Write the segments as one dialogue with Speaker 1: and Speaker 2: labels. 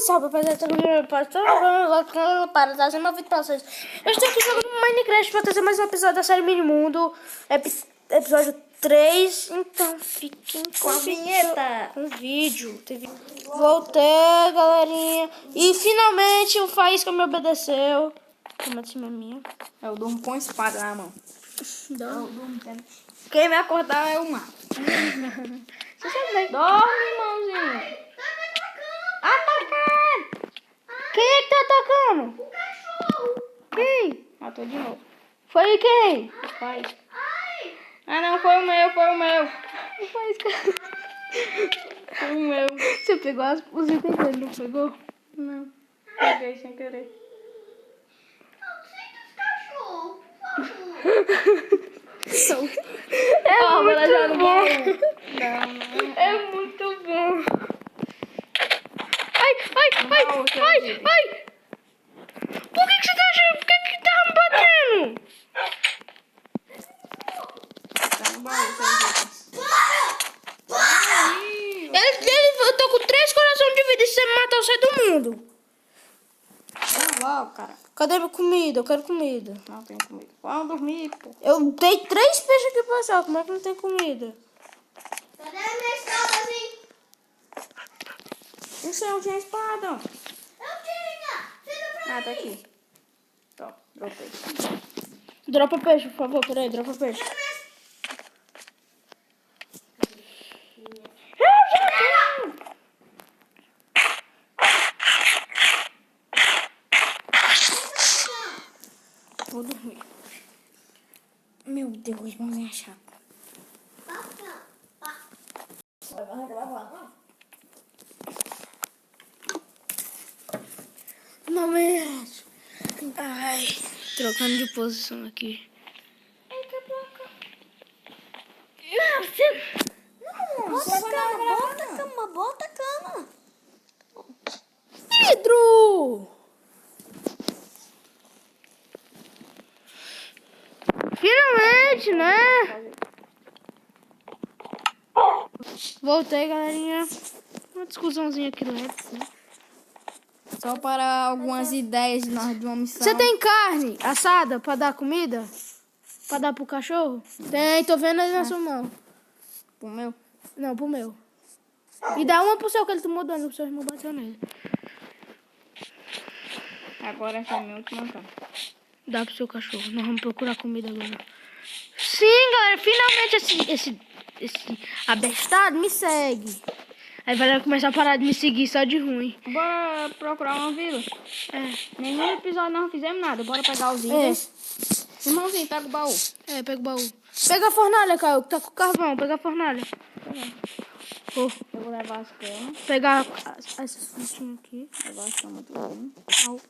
Speaker 1: salve, rapaziada. Para trazer uma vídeo pra vocês. Eu estou aqui jogando Minecraft pra trazer mais um episódio da série Minimundo. Episódio 3. Então fiquem
Speaker 2: com a vinheta.
Speaker 1: Com o vídeo. Voltei, galerinha. E finalmente o Faísca me obedeceu. Como assim, minha?
Speaker 2: Eu durmo com espada na mão.
Speaker 1: Dorme.
Speaker 2: Quem me acordar é o mato.
Speaker 1: Você sabe.
Speaker 2: Dorme, irmãozinho.
Speaker 1: Atacando! Quem é que tá atacando?
Speaker 2: O cachorro.
Speaker 1: Quem?
Speaker 2: Matou de novo.
Speaker 1: Foi quem?
Speaker 2: Faz. Ah, não, foi o meu.
Speaker 1: Foi isso.
Speaker 2: Foi o meu.
Speaker 1: Você pegou os itens dele, não pegou?
Speaker 2: Não. Peguei sem querer.
Speaker 1: É muito bom.
Speaker 2: Não.
Speaker 1: É muito bom. Ai. Por que você tá achando? Por que tá me batendo?
Speaker 2: Tá no baú,
Speaker 1: Eu tô com 3 corações de vida e se você me matar, eu saio do mundo.
Speaker 2: Vai logo, cara.
Speaker 1: Cadê minha comida? Eu quero comida.
Speaker 2: Não tem comida. Vamos dormir, pô.
Speaker 1: Eu dei 3 peixes aqui pra achar. Como é que não tem comida?
Speaker 3: Cadê a minha espada, assim?
Speaker 2: Não sei, não tinha espada.
Speaker 3: Eu tinha! Tira pra
Speaker 2: Ah, tá aqui. Tó, dropei.
Speaker 1: Dropa peixe, por favor. Peraí, dropa peixe.
Speaker 2: Vou dormir. Meu Deus, vamos me achar.
Speaker 1: Não mexe. Ai, trocando de posição aqui.
Speaker 3: Bota a cama.
Speaker 1: Pedro! Finalmente, né? Voltei, galerinha. Uma discussãozinha aqui leve, né?
Speaker 2: Só para algumas ideias de uma missão.
Speaker 1: Você tem carne assada pra dar comida? Pra dar pro cachorro? Tem, tô vendo aí na sua mão.
Speaker 2: Pro meu?
Speaker 1: Não, pro meu. E dá uma pro seu que ele tomou dano, pro seu irmão bateu nele.
Speaker 2: Agora essa é a minha última carne.
Speaker 1: Dá pro seu cachorro. Nós vamos procurar comida agora. Sim, galera. Finalmente esse abestado me segue. Aí vai começar a parar de me seguir só de ruim.
Speaker 2: Bora procurar uma vila.
Speaker 1: É.
Speaker 2: Nenhum episódio nós não fizemos nada. Bora pegar os itens. Irmãozinho, pega o baú.
Speaker 1: É, pega o baú. Pega a fornalha, Caio, que tá com o carvão. Pega a fornalha. Oh,
Speaker 2: Eu vou levar as camas.
Speaker 1: pegar essas frutinhas aqui.
Speaker 2: Levar as camas tudo.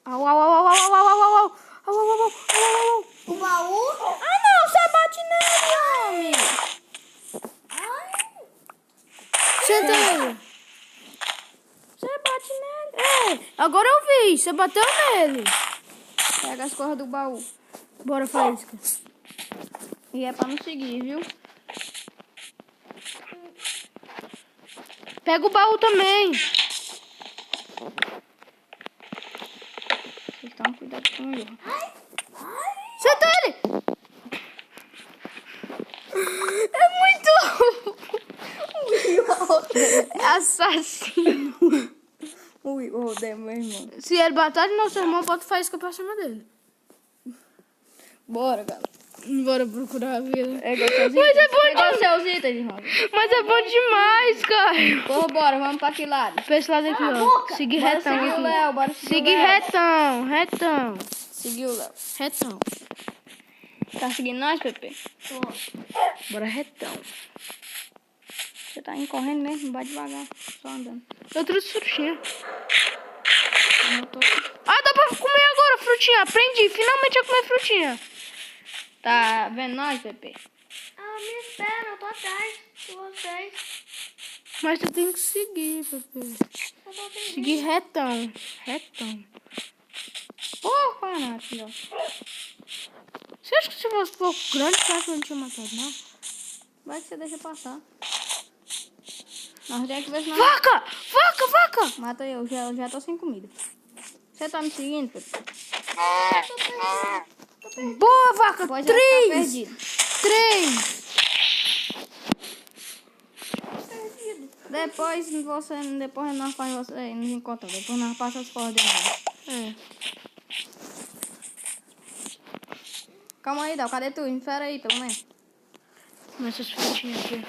Speaker 1: Au. Au.
Speaker 3: O baú?
Speaker 2: Ah, não! Você bate nele, homem!
Speaker 1: Senta aí.
Speaker 2: Você bate nele.
Speaker 1: É, agora eu vi. Você bateu nele.
Speaker 2: Pega as coisas do baú.
Speaker 1: Bora, Faísca.
Speaker 2: E é pra não seguir, viu?
Speaker 1: Pega o baú também.
Speaker 2: Vocês estão cuidado com ele.
Speaker 1: Senta ele. É muito... É assassino.
Speaker 2: Ui, odeio meu irmão.
Speaker 1: Se ele bater no nosso irmão, bota Faísca pra cima dele.
Speaker 2: Bora, galera.
Speaker 1: Bora procurar a vila.
Speaker 2: É igual seus
Speaker 1: Mas é
Speaker 2: itens.
Speaker 1: bom
Speaker 2: Pegou
Speaker 1: demais.
Speaker 2: seus itens, irmão.
Speaker 1: Mas é bom demais, Caio.
Speaker 2: Pô, bora, vamos pra que lado?
Speaker 1: Pra esse lado aqui, ó. Seguir
Speaker 2: Bora
Speaker 1: retão
Speaker 2: seguir o
Speaker 1: aqui.
Speaker 2: Léo, bora seguir o
Speaker 1: Seguir
Speaker 2: Léo.
Speaker 1: retão.
Speaker 2: Seguir o Léo.
Speaker 1: Retão.
Speaker 2: Tá seguindo nós, Pepe?
Speaker 1: Bora retão.
Speaker 2: Você tá indo correndo mesmo? Vai devagar. Só andando.
Speaker 1: Eu trouxe frutinha.
Speaker 2: Eu tô...
Speaker 1: Ah, dá pra comer agora frutinha. Aprendi finalmente a comer frutinha.
Speaker 2: Tá vendo nós, Pepe?
Speaker 3: Ah, me espera, eu tô atrás de vocês.
Speaker 1: Mas você tem que seguir, Pepe.
Speaker 3: Eu tô pedindo.
Speaker 1: Seguir retão.
Speaker 2: Porra, Nath, ó.
Speaker 1: Você acha que se fosse um pouco grande, será que eu não tinha matado, não?
Speaker 2: Vai que você deixa passar. Nós temos que ver se nós...
Speaker 1: Vaca! Vaca, vaca!
Speaker 2: Mata eu já tô sem comida. Você tá me seguindo, Pepe?
Speaker 1: Boa, vaca!
Speaker 2: Pode já ficar
Speaker 1: 3!
Speaker 2: perdido.
Speaker 1: 3!
Speaker 2: Depois nós faz você nos encontra. Depois nós passa as coordenadas.
Speaker 1: É.
Speaker 2: Calma aí, Dal. Cadê tu? Espera aí, pelo menos.
Speaker 1: Começa as frutinhas aqui.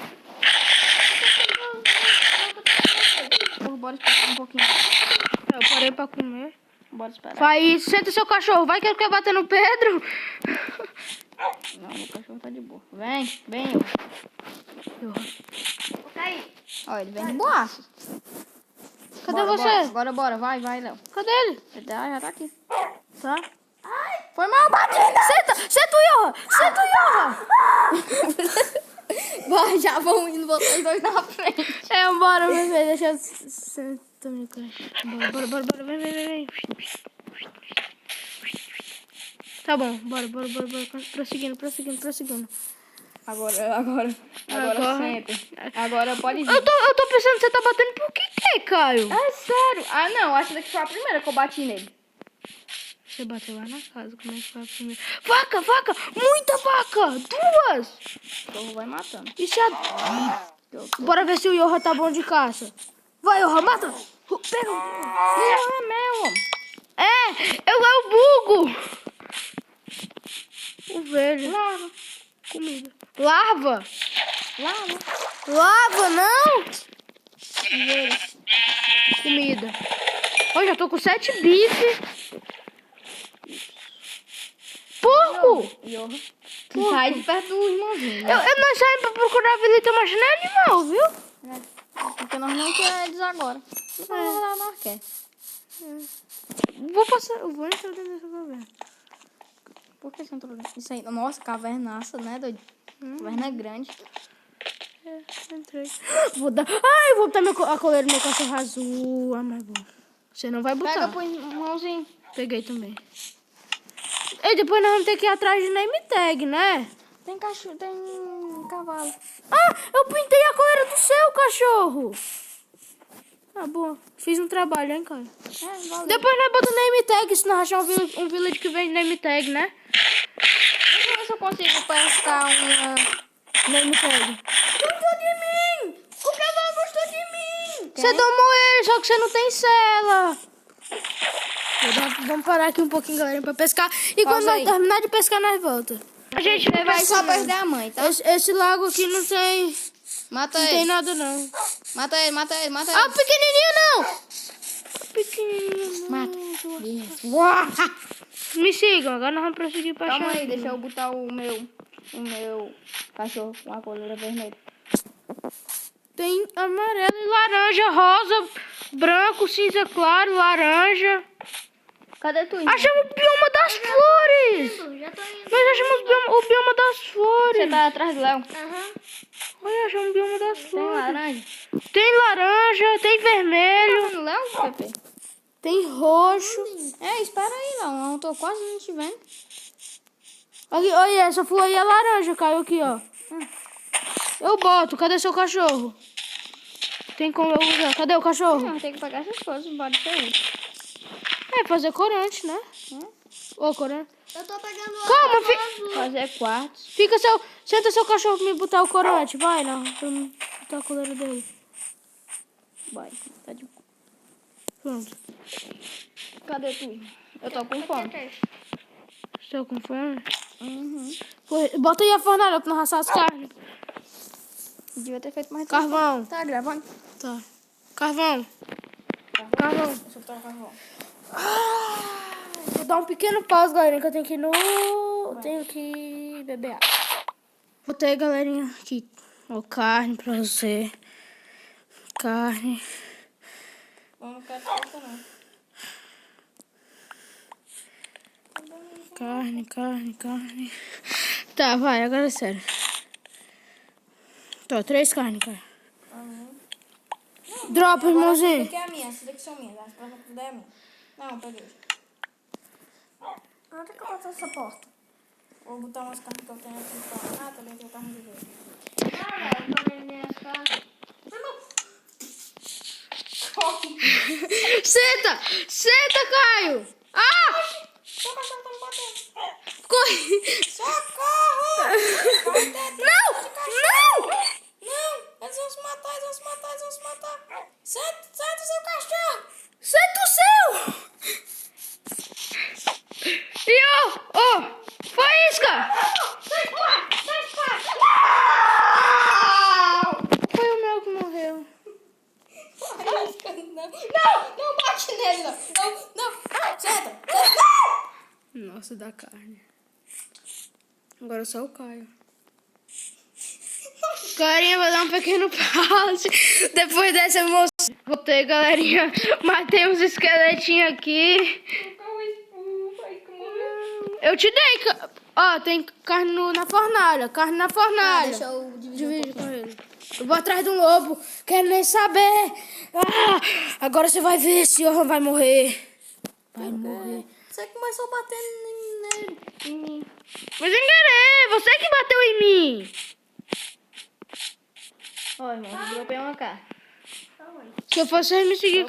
Speaker 2: Bora esperar um pouquinho.
Speaker 1: Eu parei pra comer.
Speaker 2: Bora esperar.
Speaker 1: Vai, senta seu cachorro. Vai que ele quer bater no Pedro.
Speaker 2: Não, meu cachorro tá de boa. Vem eu.
Speaker 3: Caí.
Speaker 2: Olha, ele vem de boaço.
Speaker 1: Cadê
Speaker 2: Bora,
Speaker 1: você?
Speaker 2: Bora. Agora vai, Léo.
Speaker 1: Cadê ele?
Speaker 2: Ele já tá aqui.
Speaker 1: Tá.
Speaker 2: Foi mal batida!
Speaker 1: Senta o Yoha! Senta o Yoha!
Speaker 2: Vai, já vão indo vocês dois na frente.
Speaker 1: Bora, bebê. Deixa eu sentar meu cachorro. Bora. Vem. Tá bom, bora. Prosseguindo.
Speaker 2: Agora sempre. Agora pode ir.
Speaker 1: Eu tô pensando que você tá batendo por que, Caio?
Speaker 2: É sério? Ah, não. Acho que foi a primeira que eu bati nele.
Speaker 1: Você bateu lá na casa, como é que foi a primeira? Vaca! Muita vaca! 2!
Speaker 2: O cachorro vai matando.
Speaker 1: Isso é... Bora ver se o Yoha tá bom de caça. Vai, Yoha, mata! Pega!
Speaker 2: Não é meu, homem.
Speaker 1: É o bugo! O velho.
Speaker 2: Lava.
Speaker 1: Comida. Larva?
Speaker 2: Lava.
Speaker 1: Lava, não! Comida. Eu já tô com 7 bifes. Porco!
Speaker 2: Yorra. Sai de perto do irmãozinho. Né?
Speaker 1: Nós saímos pra procurar a Vilita, mas não é animal, viu?
Speaker 2: É. Porque nós não queremos eles agora. Nós quer.
Speaker 1: Eu vou entrar dentro dessa caverna.
Speaker 2: Por que você entrou nisso? Isso aí, nossa, cavernaça, né, doido? Caverna grande.
Speaker 1: Entrei. Vou botar a coleira do meu cachorro azul. Ah, mas bom. Você não vai botar.
Speaker 2: Pega pro irmãozinho.
Speaker 1: Peguei também. E depois nós vamos ter que ir atrás de name tag, né?
Speaker 2: Tem cachorro, tem cavalo.
Speaker 1: Ah, eu pintei a coleira do seu cachorro. Ah, boa. Fiz um trabalho, hein, cara?
Speaker 2: Valeu.
Speaker 1: Depois nós botamos name tag, se nós achar um village que vende name tag, né?
Speaker 2: Deixa eu ver se eu consigo pescar uma
Speaker 1: Name tag.
Speaker 2: Gostou de mim! O cavalo gostou de mim!
Speaker 1: Você domou ele, só que você não tem cela. Vamos parar aqui um pouquinho, galera, pra pescar. E quando nós terminar de pescar, nós volta. A gente
Speaker 2: vai só perder a mãe, tá?
Speaker 1: Esse lago aqui não tem...
Speaker 2: Mata
Speaker 1: Não
Speaker 2: ele.
Speaker 1: tem nada, não.
Speaker 2: Mata ele.
Speaker 1: Ah, pequenininho não! Pequenininho não.
Speaker 2: Mata.
Speaker 1: Me sigam, agora nós vamos prosseguir pra
Speaker 2: Calma
Speaker 1: achar
Speaker 2: aí,
Speaker 1: aqui.
Speaker 2: deixa eu botar o meu cachorro com a coleira vermelha.
Speaker 1: Tem amarelo e laranja, rosa, branco, cinza claro, laranja.
Speaker 2: Cadê tu? Irmão?
Speaker 1: Achamos o bioma das flores!
Speaker 3: Já tô indo.
Speaker 1: Nós achamos o bioma das flores.
Speaker 2: Você tá atrás do Léo?
Speaker 3: Aham.
Speaker 1: Olha, achamos o bioma das
Speaker 2: Tem
Speaker 1: flores.
Speaker 2: laranja?
Speaker 1: Tem laranja, tem vermelho,
Speaker 2: Tá vendo o Léo, Pepe?
Speaker 1: tem roxo.
Speaker 2: Espera aí, Léo. Eu não tô quase não te vendo.
Speaker 1: Aqui, olha, essa flor aí é laranja, caiu aqui, ó. Eu boto, cadê seu cachorro? Tem como eu usar? Cadê o cachorro?
Speaker 2: Não, tem que pegar essas coisas, pode ser útil.
Speaker 1: Fazer corante, né? Ô, corante.
Speaker 3: Eu tô pegando
Speaker 1: Calma,
Speaker 3: azul.
Speaker 2: Fazer quartos.
Speaker 1: Senta seu cachorro pra me botar o corante, vai, não. Pra me botar a coleira dele.
Speaker 2: Vai, tá de boa.
Speaker 1: Pronto.
Speaker 2: Cadê tu? Eu tô com fome.
Speaker 1: Estou com fome?
Speaker 2: Uhum.
Speaker 1: Bota aí a fornalha pra não assar as carnes.
Speaker 2: Devia ter feito mais tempo.
Speaker 1: Carvão.
Speaker 2: Tá gravando?
Speaker 1: Tá. Carvão.
Speaker 2: Deixa eu botar o carvão.
Speaker 1: Vou dar um pequeno pause, galerinha, que eu tenho que ir Tenho que beber água. Botei, galerinha, aqui. Ó, carne pra você. Carne.
Speaker 2: Eu não quero falta, não.
Speaker 1: Carne. Tá, vai, agora é sério. Tô, 3 carnes, cara. Dropa, irmãozinho.
Speaker 2: Essa daqui é a minha, essas daqui são minhas. As próximas que der é minha. Não, peguei. Onde é que eu boto essa porta? Vou botar umas carnes que eu tenho aqui pra... Ah, também tem carne de ver.
Speaker 3: Ah, velho, eu tô vendo minhas cartas.
Speaker 1: Senta! Senta, Caio! Ah!
Speaker 2: Seu cachorro tá me batendo.
Speaker 1: Corre!
Speaker 2: Socorro!
Speaker 1: Não! Não!
Speaker 2: Não! Eles vão se matar, eles vão se matar, eles vão se matar. Senta o seu cachorro!
Speaker 1: Senta o seu! E ó! Ó! Faísca! Foi o meu que morreu.
Speaker 2: Não bate nele, não. Não. Senta.
Speaker 1: Nossa, da carne. Agora só o Caio. Galerinha, vou dar um pequeno pause. Depois dessa emoção. Voltei, galerinha. Matei uns esqueletinhos aqui. Eu te dei. Ó, tem carne na fornalha. Carne na fornalha.
Speaker 2: Deixa eu dividir
Speaker 1: Divide com ele. Eu vou atrás de um lobo. Quero nem saber. Ah, agora você vai ver se o vai morrer. Vai morrer.
Speaker 2: Você começou batendo nele.
Speaker 1: Em mim. Mas sem querer. Você que bateu em mim.
Speaker 2: Ó, irmão, dropei uma carne.
Speaker 1: Se eu fosse você me seguir.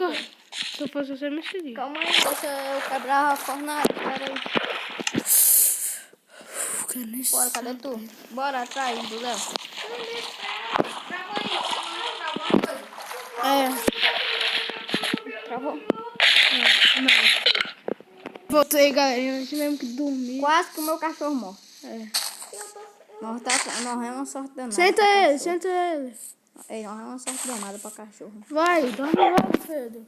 Speaker 1: Se eu fosse você me seguir.
Speaker 2: Calma aí, deixa eu quebrar a fornalha. Pera aí.
Speaker 1: Quero nem
Speaker 2: Bora, cadê tu? Bora atrás do Léo. Travou.
Speaker 1: Não. Voltei, galerinha. Nós tivemos que dormir.
Speaker 2: Quase que o meu cachorro morre.
Speaker 1: É.
Speaker 2: Nós é uma sorte danada.
Speaker 1: Senta
Speaker 2: pra
Speaker 1: ele,
Speaker 2: cachorro.
Speaker 1: senta ele.
Speaker 2: Ei, nós é uma sorte danada pra cachorro.
Speaker 1: Vai, dorme logo, Pedro.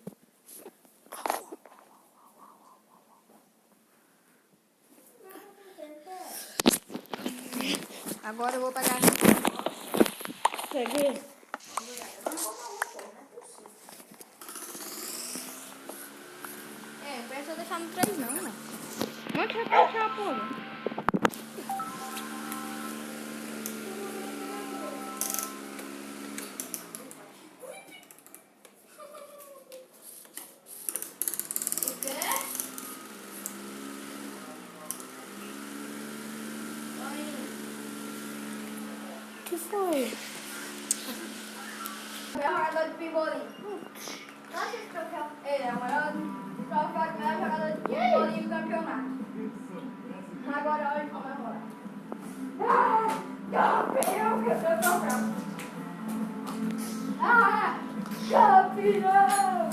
Speaker 2: Agora eu vou pegar.
Speaker 1: Peguei.
Speaker 2: Não pensa deixar no 3 não, né?
Speaker 1: Não quer puxar a porra. O que foi?
Speaker 2: O maior jogador de pimbolim. Ele é o maior jogador de pimbolim do campeonato. Agora olha como é agora. Campeão!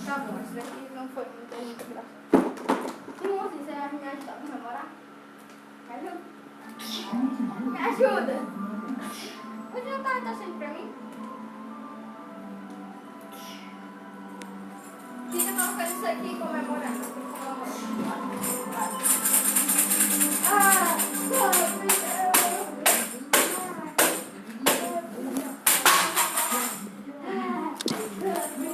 Speaker 2: Tá bom, isso daqui não foi muito engraçado. Como assim você vai me ajudar a comemorar? Me ajuda? Me ajuda! Você não tá torcendo pra mim? Fica colocando isso aqui comemorando.